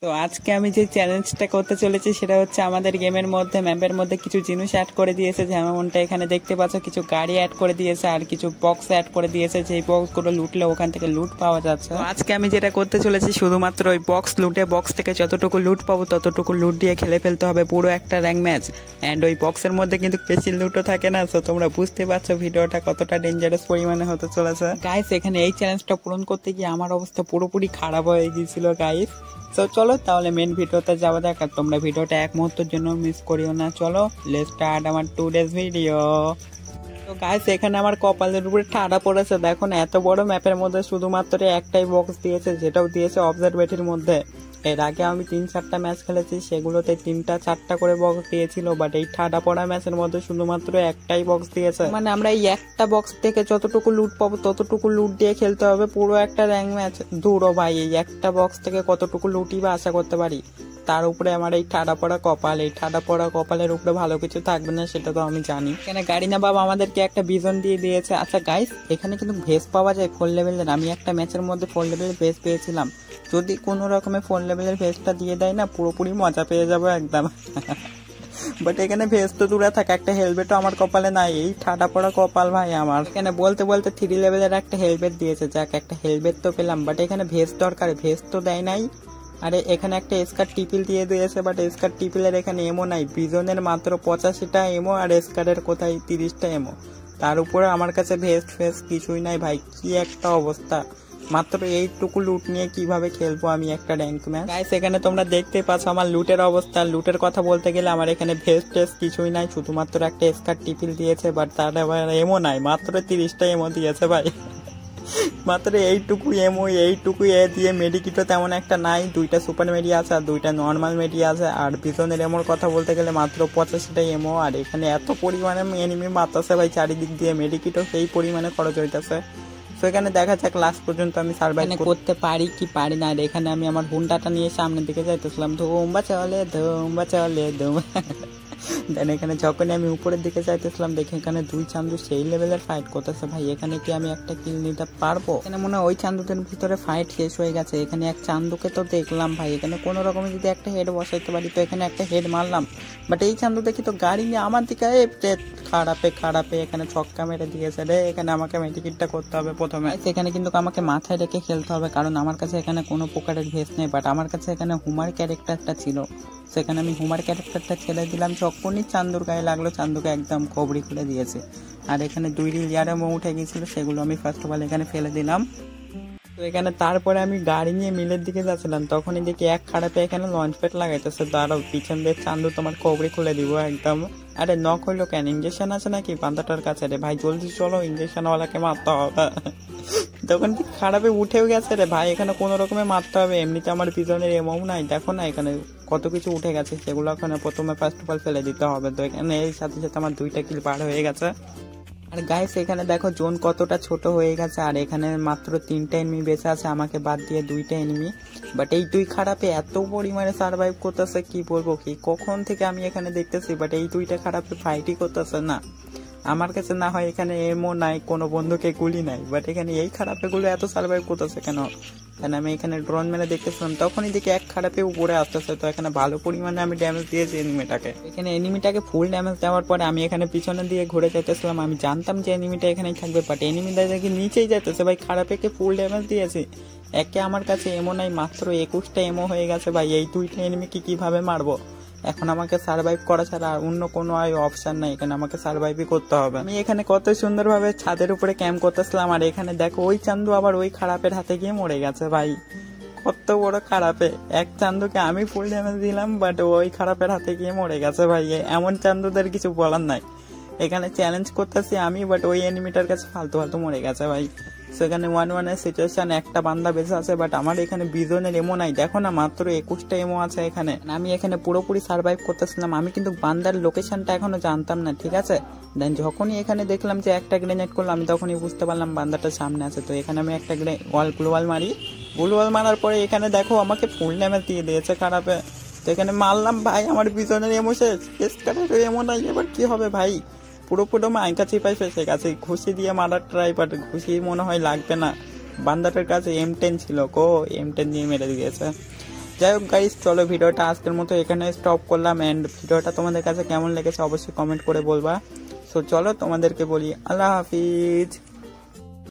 তো আজকে আমি যে চ্যালেঞ্জটা করতে চলেছি সেটা হচ্ছে আমাদের গেমের মধ্যে ম্যাপের মধ্যে কিছু জিনিস অ্যাড করে দিয়েছে, যেমনটা এখানে দেখতে পাচ্ছ কিছু গাড়ি অ্যাড করে দিয়েছে আর কিছু বক্স অ্যাড করে দিয়েছে, যেই বক্সগুলো লুটলে ওখান থেকে লুট পাওয়া যাচ্ছে। তো আজকে আমি যেটা করতে চলেছি শুধুমাত্র ওই বক্স লুটে বক্স থেকে যতটুকু লুট পাবো ততটুকু লুট দিয়ে খেলে ফেলতে হবে পুরো একটা র্যাঙ্ক ম্যাচ। অ্যান্ড ওই বক্সের মধ্যে কিন্তু বেশি লুটও থাকে না, তো তোমরা বুঝতে পারছো ভিডিওটা কতটা ডেঞ্জারাস পরিমাণে হতে চলেছে। গাইস এখানে এই চ্যালেঞ্জটা পূরণ করতে গিয়ে আমার অবস্থা পুরোপুরি খারাপ হয়ে গিয়েছিল গাইস। তো চলো তাহলে মেন ভিডিওতে যাওয়া যাক, আর তোমরা ভিডিওটা এক মুহূর্তের জন্য মিস করিও না। চলো লেটস স্টার্ট আমার টুডেজ ভিডিও। তো গাইস এখানে আমার কপালের উপরে ঠাডা পড়েছে, দেখো না এত বড় ম্যাপের মধ্যে শুধুমাত্র একটাই বক্স দিয়েছে, যেটাও দিয়েছে অবজারভেটরির মধ্যে। এর আগে আমি 3-4টা ম্যাচ খেলেছি, সেগুলোতে 3-4টা করে বক্স দিয়েছিল, বাট এই ঠাডা পড়া ম্যাচের মধ্যে শুধুমাত্র একটাই বক্স দিয়েছে। মানে আমরা এই একটা বক্স থেকে যতটুকু লুট পাবো ততটুকু লুট দিয়ে খেলতে হবে পুরো একটা র্যাঙ্ক ম্যাচ। দূরও ভাই, এই একটা বক্স থেকে কতটুকু লুটই বা আশা করতে পারি। তার উপরে আমার এই ঠাডা পড়া কপাল, এই ঠাডা পড়া কপালের উপরে ভালো কিছু থাকবে না সেটা তো আমি জানি। এখানে গাড়ি না বাবা আমাদেরকে একটা বিজন দিয়ে দিয়েছে। আচ্ছা গাইস এখানে কিন্তু ভেস পাওয়া যায় 4 লেভেলের, আমি একটা ম্যাচের মধ্যে 4 লেভেলের ভেস পেয়েছিলাম। যদি কোনো রকমের 4 লেভেলের ভেসটা দিয়ে দেয় না পুরোপুরি মজা পেয়ে যাবো একদম। বাট এখানে ভেস তো দূরে থাকে, একটা হেলমেটও আমার কপালে নাই, এই ঠাডা পড়া কপাল ভাই আমার। এখানে বলতে বলতে 3 লেভেলের একটা হেলমেট দিয়েছে, যাক একটা হেলমেট তো পেলাম, বাট এখানে ভেস দরকার, ভেস তো দেয় নাই। আরে এখানে একটা স্কার টিপিল দিয়ে দিয়েছে, বাট স্কার টিপিলের এখানে এমো নাই। বিজনের মাত্র 85টা এমো আর স্কারের কোথায় 30টা এমো, তার উপরে আমার কাছে ভেস্ট ফেস্ট কিছুই নাই ভাই, কি একটা অবস্থা। মাত্র এইটুকু লুট নিয়ে কিভাবে খেলবো আমি একটা র্যাঙ্ক ম্যাচ। গাইস এখানে তোমরা দেখতেই পাচ্ছ আমার লুটের অবস্থা। লুটের কথা বলতে গেলে আমার এখানে ভেস্ট টেস্ট কিছুই নাই, শুধুমাত্র একটা স্কার টিপিল দিয়েছে, বাট তার আবার এমো নাই, মাত্র 30টা এমো দিয়েছে ভাই। মাত্র এইটুকু এমো, এইটুকু এ দিয়ে মেডিকিটও তেমন একটা নাই, 2টা সুপার মেডি আছে আর 2টা নর্মাল মেডি আছে। আর পিছনের এমোর কথা বলতে গেলে মাত্র 85টা এমো, আর এখানে এত পরিমাণে এনিমি মারতেছে ভাই চারিদিক দিয়ে, মেডিকিটও সেই পরিমাণে খরচ হইতেছে। তো এখানে দেখা যাক লাস্ট পর্যন্ত আমি সার্ভাইভ করতে পারি কি পারি না। আর এখানে আমি আমার হুন্ডাটা নিয়ে সামনের দিকে যাইতেছিলাম, ধুম্বা চলে ধুম্বা চলে ধুম। দেন এখানে যখনই আমি উপরের দিকে যাইতেছিলাম দেখি এখানে 2 চান্দু সেই লেভেলের ফাইট করতেছে। ভাই এখানে কি আমি একটা কিল নিতে পারবো? এখানে মনে হয় ওই চান্দুদের ভিতরে ফাইট শেষ হয়ে গেছে। এখানে এক চান্দুকে তো দেখলাম ভাই, এখানে কোনো রকমে যদি একটা হেড বসাইতে পারি তো এখানে একটা হেড মারলাম, বাট এই চান্দু দেখি তো গাড়ি নিয়ে আমার দিকে খারাপে এখানে ছক্কা মেরে দিয়েছে রে। এখানে আমাকে মেডিকিটটা করতে হবে প্রথমে। সেখানে কিন্তু আমাকে মাথায় রেখে খেলতে হবে, কারণ আমার কাছে এখানে কোনো প্রকারের ভেস নেই, বাট আমার কাছে এখানে হুমার ক্যারেক্টারটা ছিল। সেখানে আমি হুমার ক্যারেক্টারটা ছেড়ে দিলাম, যখনই চান্দুর গায়ে লাগলো চান্দুকে একদম কবরি খুলে দিয়েছে। আর এখানে 2 রিলিয়ারে মো উঠে গিয়েছিল, সেগুলো আমি ফার্স্ট অফ অল এখানে ফেলে দিলাম। তো এখানে তারপরে আমি গাড়ি নিয়ে মিলের দিকে যাচ্ছিলাম, তখনই দেখি এক খারাপে এখানে লঞ্চ প্যাড লাগাইতেছে, দাঁড়াও পিছন দিয়ে চান্দু তোমার কবরি খুলে দিব একদম। আরে নক হইলো কেন? ইঞ্জেকশন আছে নাকি বান্দাটার কাছে? রে ভাই জলদি চলো, ইঞ্জেকশনওয়ালাকে মারতে হবে। তখন কি খারাপে উঠেও গেছে রে ভাই, এখানে কোনো রকমে মারতে হবে, এমনিতে আমার পিছনের এমও নাই, দেখো না এখানে কত কিছু উঠে গেছে, সেগুলো এখানে প্রথমে ফার্স্ট অফ অল ফেলে দিতে হবে। তো এখানে এই সাথে সাথে আমার 2টা কিল পার হয়ে গেছে। আর গাইস এখানে দেখো জোন কতটা ছোট হয়ে গেছে, আর এখানে মাত্র 3টা এনিমি বেঁচে আছে আমাকে বাদ দিয়ে 2টা এনিমি। বাট এই 2 খারাপে এত পরিমাণে সার্ভাইভ করতেছে কি বলবো, কি কখন থেকে আমি এখানে দেখতেছি, বাট এই 2টা খারাপে ফাইটই করতেছে না। আমার কাছে না হয় এখানে এমও নাই, কোনো বন্ধুকে গুলি নাই, বাট এখানে এই খারাপে গুলো এত সার্ভাইভ করতেছে কেন? আমি এখানে ড্রোন মেরে দেখতেছিলাম, তখনই দেখি এক খারাপে উপরে আসতেছে। তো এখানে ভালো পরিমাণে আমি ড্যামেজ দিয়েছি এনিমিটাকে। এখানে এনিমিটাকে ফুল ড্যামেজ দেওয়ার পরে আমি এখানে পিছনের দিকে ঘুরে যাইতেছিলাম, আমি জানতাম যে এনিমিটা এখানেই থাকবে, বাট এনিমিটা দেখি নিচেই যাইতেছে ভাই, খারাপেকে ফুল ড্যামেজ দিয়েছি। একে আমার কাছে এমো নাই, মাত্র 21টা এমো হয়ে গেছে ভাই, এই 2টা এনিমিকে কিভাবে মারবো? এখন আমাকে সার্ভাইভ করা ছাড়া আর অন্য কোনো অপশন নাই, এখানে আমাকে সার্ভাইভই করতে হবে। আমি এখানে কত সুন্দরভাবে ছাদের উপরে ক্যাম্প করতেছিলাম, আর এখানে দেখো ওই চান্দু আবার ওই খারাপের হাতে গিয়ে মরে গেছে ভাই, কত বড় খারাপে। এক চান্দুকে আমি ফুল ড্যামেজ দিলাম, বাট ওই খারাপের হাতে গিয়ে মরে গেছে ভাই। এমন চান্দুদের কিছু বলার নাই। এখানে চ্যালেঞ্জ করতেছি আমি, বাট ওই এনিমিটার কাছে ফালতু মরে গেছে ভাই। সেখানে 1-1 সিচুয়েশন, একটা বান্দা বেঁচে আছে, বাট আমার এখানে বিজনের এমো নাই, দেখো না মাত্র 21টা এমো আছে এখানে। আমি এখানে পুরোপুরি সার্ভাইভ করতেছিলাম, আমি কিন্তু বান্দার লোকেশনটা এখনো জানতাম না, ঠিক আছে। দেন যখনই এখানে দেখলাম যে একটা গ্রেনেড করলো, আমি তখনই বুঝতে পারলাম বান্দাটা সামনে আছে। তো এখানে আমি একটা গ্লোয়াল মারি, গ্লোয়াল মারার পরে এখানে দেখো আমাকে ফুল ড্যামেজ দিয়ে দিয়েছে খারাপে। তো এখানে মারলাম ভাই, আমার বিজনের এমো শেষ, এমো নাই, এবার কি হবে ভাই? পুরো মাইকা চিপাই ফেসে গেছে, ঘুষি দিয়ে মারার ট্রাই, বাট ঘুষি মনে হয় লাগবে না। বান্দাটার কাছে M10 ছিল, M10 দিয়ে মেরে দিয়েছে। যাই হোক গাইস, চলো ভিডিওটা আজকের মতো এখানে স্টপ করলাম। অ্যান্ড ভিডিওটা তোমাদের কাছে কেমন লেগেছে অবশ্যই কমেন্ট করে বলবা। সো চলো তোমাদেরকে বলি আল্লাহ হাফিজ।